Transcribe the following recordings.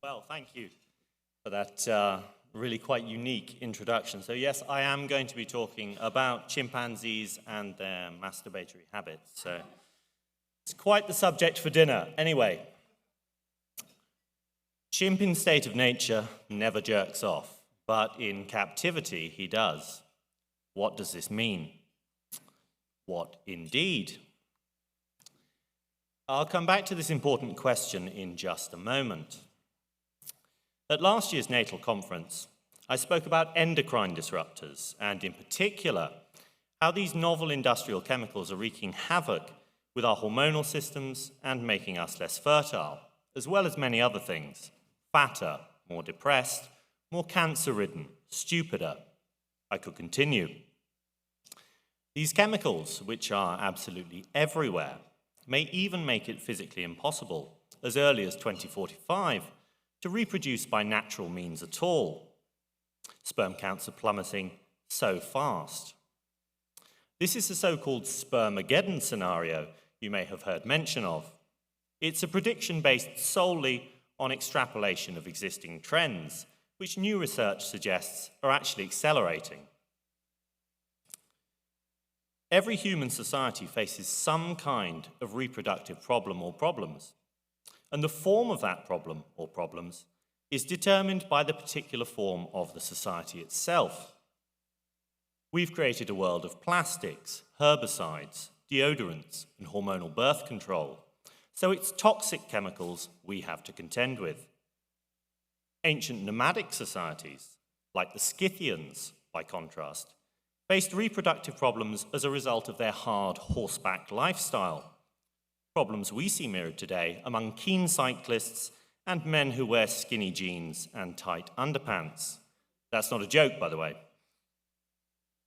Well, thank you for that really quite unique introduction. So yes, I am going to be talking about chimpanzees and their masturbatory habits. So it's quite the subject for dinner. Anyway, chimp in state of nature never jerks off, but in captivity he does. What does this mean? What indeed? I'll come back to this important question in just a moment. At last year's Natal conference, I spoke about endocrine disruptors, and in particular, how these novel industrial chemicals are wreaking havoc with our hormonal systems and making us less fertile, as well as many other things: fatter, more depressed, more cancer-ridden, stupider. I could continue. These chemicals, which are absolutely everywhere, may even make it physically impossible, as early as 2045, to reproduce by natural means at all. Sperm counts are plummeting so fast. This is the so-called spermageddon scenario you may have heard mention of. It's a prediction based solely on extrapolation of existing trends, which new research suggests are actually accelerating. Every human society faces some kind of reproductive problem or problems, and the form of that problem or problems is determined by the particular form of the society itself. We've created a world of plastics, herbicides, deodorants, and hormonal birth control, so it's toxic chemicals we have to contend with. Ancient nomadic societies, like the Scythians, by contrast, faced reproductive problems as a result of their hard horseback lifestyle. Problems we see mirrored today among keen cyclists and men who wear skinny jeans and tight underpants. That's not a joke, by the way.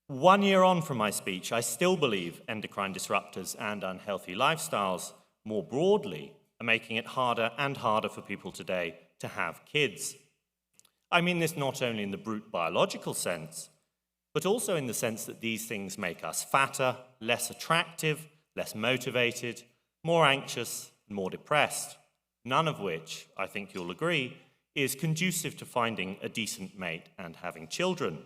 1 year on from my speech, I still believe endocrine disruptors and unhealthy lifestyles, more broadly, are making it harder and harder for people today to have kids. I mean this not only in the brute biological sense, but also in the sense that these things make us fatter, less attractive, less motivated, more anxious, and more depressed, none of which, I think you'll agree, is conducive to finding a decent mate and having children.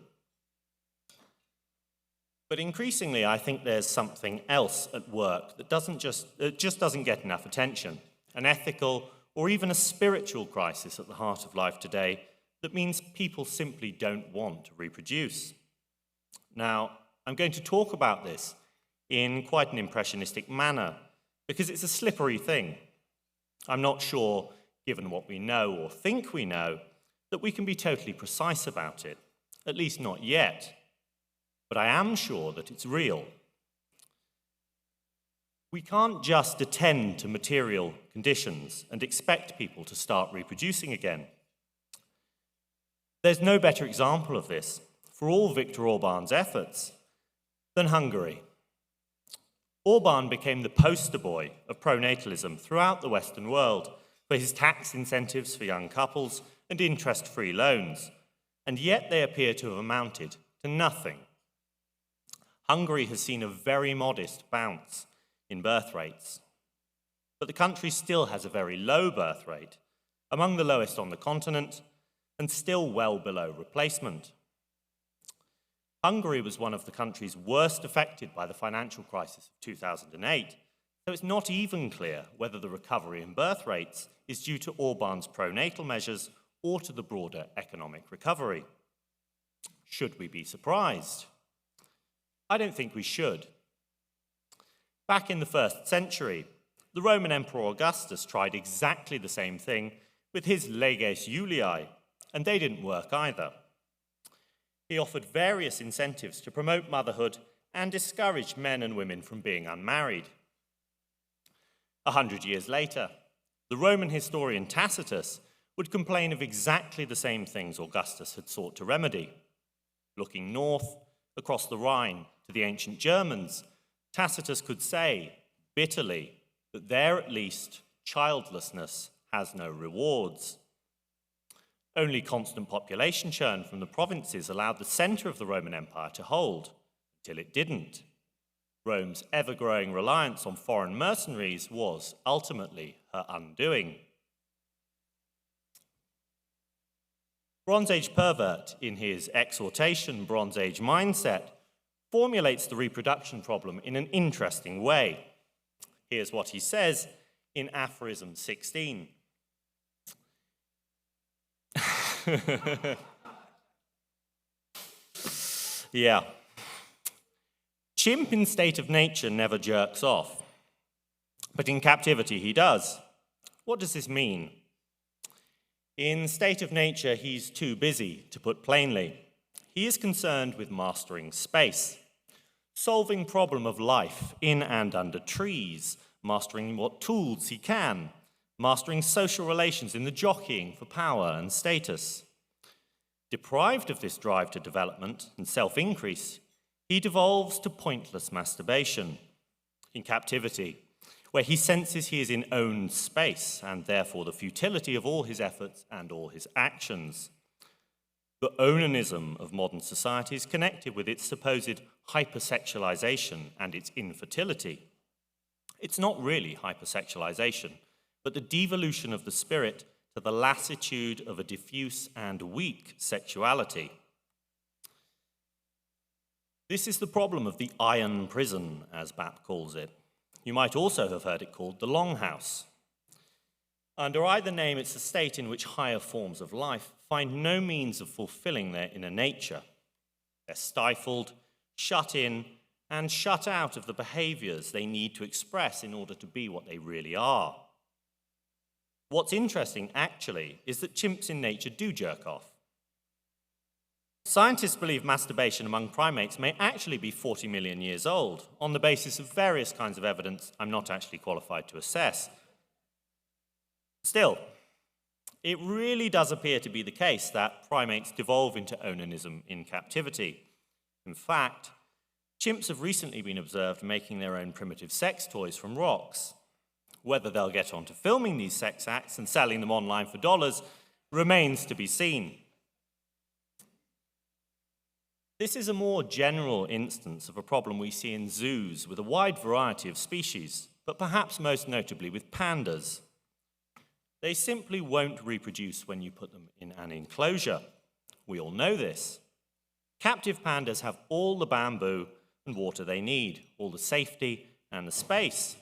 But increasingly, I think there's something else at work that just doesn't get enough attention, an ethical or even a spiritual crisis at the heart of life today that means people simply don't want to reproduce. Now, I'm going to talk about this in quite an impressionistic manner, because it's a slippery thing. I'm not sure, given what we know or think we know, that we can be totally precise about it, at least not yet. But I am sure that it's real. We can't just attend to material conditions and expect people to start reproducing again. There's no better example of this, for all Viktor Orban's efforts, than Hungary. Orban became the poster boy of pronatalism throughout the Western world for his tax incentives for young couples and interest-free loans, and yet they appear to have amounted to nothing. Hungary has seen a very modest bounce in birth rates, but the country still has a very low birth rate, among the lowest on the continent, and still well below replacement. Hungary was one of the countries worst affected by the financial crisis of 2008, so it's not even clear whether the recovery in birth rates is due to Orban's pronatal measures or to the broader economic recovery. Should we be surprised? I don't think we should. Back in the 1st century, the Roman Emperor Augustus tried exactly the same thing with his leges Iuliae, and they didn't work either. He offered various incentives to promote motherhood and discourage men and women from being unmarried. 100 years later, the Roman historian Tacitus would complain of exactly the same things Augustus had sought to remedy. Looking north, across the Rhine, to the ancient Germans, Tacitus could say, bitterly, that there at least childlessness has no rewards. Only constant population churn from the provinces allowed the centre of the Roman Empire to hold, until it didn't. Rome's ever-growing reliance on foreign mercenaries was ultimately her undoing. Bronze Age pervert, in his exhortation Bronze Age mindset, formulates the reproduction problem in an interesting way. Here's what he says in aphorism 16. Yeah. Chimp in state of nature never jerks off, but in captivity he does. What does this mean? In state of nature, he's too busy, to put plainly. He is concerned with mastering space, solving problem of life in and under trees, mastering what tools he can, mastering social relations in the jockeying for power and status. Deprived of this drive to development and self-increase, he devolves to pointless masturbation. In captivity, where he senses he is in owned space and therefore the futility of all his efforts and all his actions. The onanism of modern society is connected with its supposed hypersexualization and its infertility. It's not really hypersexualization, but the devolution of the spirit to the lassitude of a diffuse and weak sexuality. This is the problem of the iron prison, as Bapp calls it. You might also have heard it called the longhouse. Under either name, it's a state in which higher forms of life find no means of fulfilling their inner nature. They're stifled, shut in, and shut out of the behaviors they need to express in order to be what they really are. What's interesting, actually, is that chimps in nature do jerk off. Scientists believe masturbation among primates may actually be 40 million years old, on the basis of various kinds of evidence I'm not actually qualified to assess. Still, it really does appear to be the case that primates devolve into onanism in captivity. In fact, chimps have recently been observed making their own primitive sex toys from rocks. Whether they'll get onto filming these sex acts and selling them online for dollars remains to be seen. This is a more general instance of a problem we see in zoos with a wide variety of species, but perhaps most notably with pandas. They simply won't reproduce when you put them in an enclosure. We all know this. Captive pandas have all the bamboo and water they need, all the safety and the space.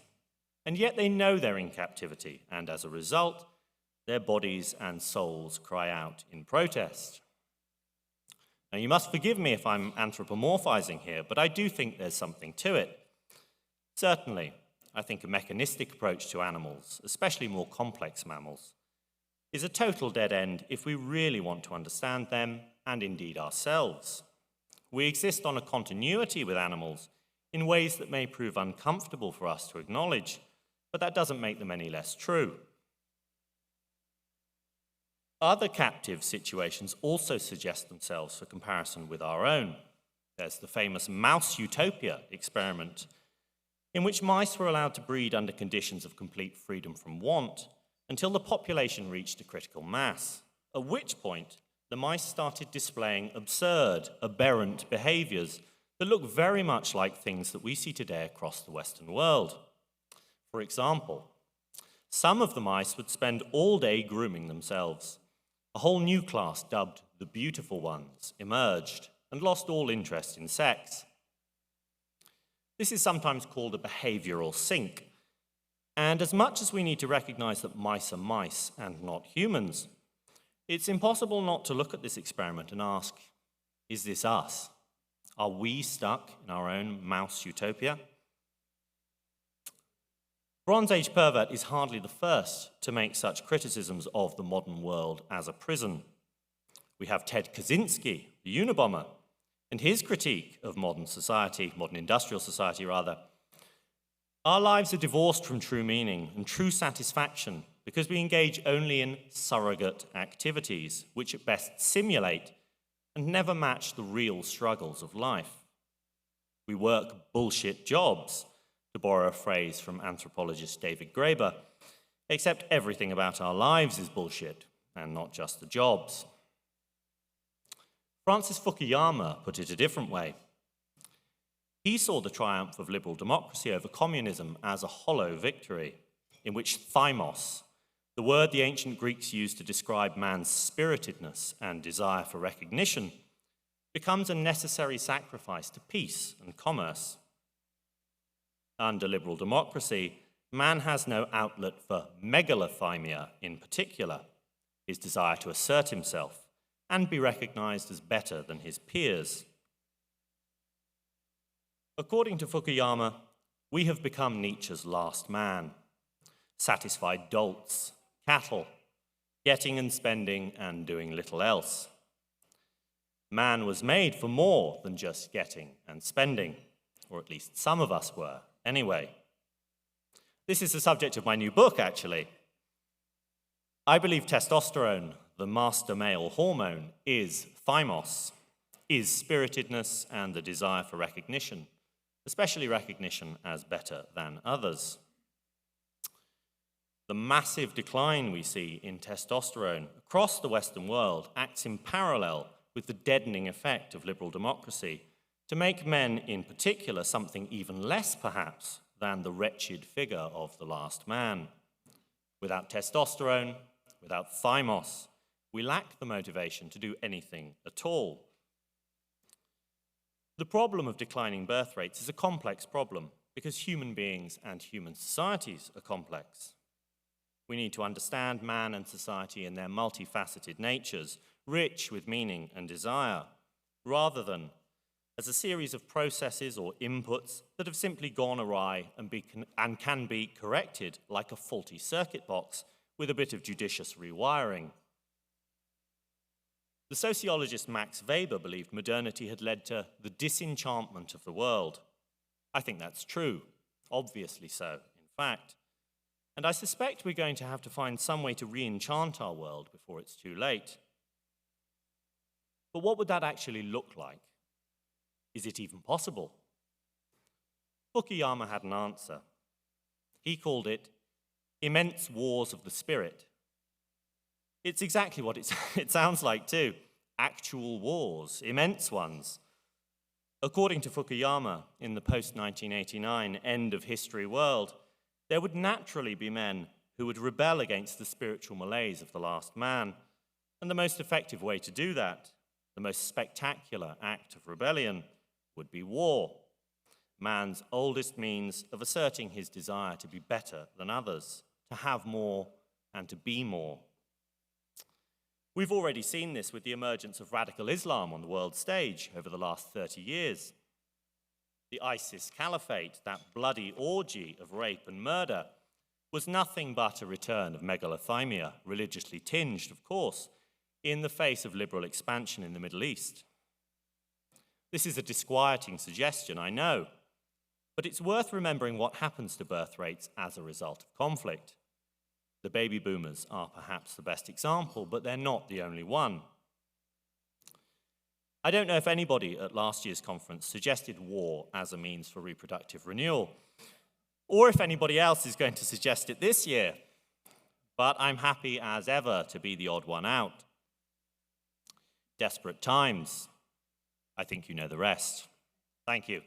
And yet they know they're in captivity, and as a result, their bodies and souls cry out in protest. Now, you must forgive me if I'm anthropomorphizing here, but I do think there's something to it. Certainly, I think a mechanistic approach to animals, especially more complex mammals, is a total dead end if we really want to understand them and indeed ourselves. We exist on a continuity with animals in ways that may prove uncomfortable for us to acknowledge, but that doesn't make them any less true. Other captive situations also suggest themselves for comparison with our own. There's the famous mouse utopia experiment, in which mice were allowed to breed under conditions of complete freedom from want until the population reached a critical mass, at which point the mice started displaying absurd, aberrant behaviors that look very much like things that we see today across the Western world. For example, some of the mice would spend all day grooming themselves. A whole new class, dubbed the beautiful ones, emerged and lost all interest in sex. This is sometimes called a behavioral sink. And as much as we need to recognize that mice are mice and not humans, it's impossible not to look at this experiment and ask, is this us? Are we stuck in our own mouse utopia? Bronze Age pervert is hardly the first to make such criticisms of the modern world as a prison. We have Ted Kaczynski, the Unabomber, and his critique of modern society, modern industrial society rather. Our lives are divorced from true meaning and true satisfaction because we engage only in surrogate activities, which at best simulate and never match the real struggles of life. We work bullshit jobs, to borrow a phrase from anthropologist David Graeber, except everything about our lives is bullshit, and not just the jobs. Francis Fukuyama put it a different way. He saw the triumph of liberal democracy over communism as a hollow victory, in which thymos, The word the ancient Greeks used to describe man's spiritedness and desire for recognition becomes a necessary sacrifice to peace and commerce. Under liberal democracy, man has no outlet for megalothymia in particular, his desire to assert himself and be recognized as better than his peers. According to Fukuyama, we have become Nietzsche's last man, satisfied dolts, cattle, getting and spending and doing little else. Man was made for more than just getting and spending, or at least some of us were, anyway. This is the subject of my new book, actually. I believe testosterone, the master male hormone, is thymos, is spiritedness and the desire for recognition, especially recognition as better than others. The massive decline we see in testosterone across the Western world acts in parallel with the deadening effect of liberal democracy to make men in particular something even less, perhaps, than the wretched figure of the last man. Without testosterone, without thymos, we lack the motivation to do anything at all. The problem of declining birth rates is a complex problem because human beings and human societies are complex. We need to understand man and society in their multifaceted natures, rich with meaning and desire, rather than as a series of processes or inputs that have simply gone awry and can be corrected like a faulty circuit box with a bit of judicious rewiring. The sociologist Max Weber believed modernity had led to the disenchantment of the world. I think that's true, obviously so, in fact. And I suspect we're going to have to find some way to re-enchant our world before it's too late. But what would that actually look like? Is it even possible? Fukuyama had an answer. He called it immense wars of the spirit. It's exactly what it sounds like too. Actual wars, immense ones. According to Fukuyama, in the post-1989 end of history world, there would naturally be men who would rebel against the spiritual malaise of the last man. And the most effective way to do that, the most spectacular act of rebellion, would be war, man's oldest means of asserting his desire to be better than others, to have more and to be more. We've already seen this with the emergence of radical Islam on the world stage over the last 30 years. The ISIS caliphate, that bloody orgy of rape and murder, was nothing but a return of megalothymia, religiously tinged, of course, in the face of liberal expansion in the Middle East. This is a disquieting suggestion, I know, but it's worth remembering what happens to birth rates as a result of conflict. The baby boomers are perhaps the best example, but they're not the only one. I don't know if anybody at last year's conference suggested war as a means for reproductive renewal, or if anybody else is going to suggest it this year, but I'm happy as ever to be the odd one out. Desperate times. I think you know the rest. Thank you.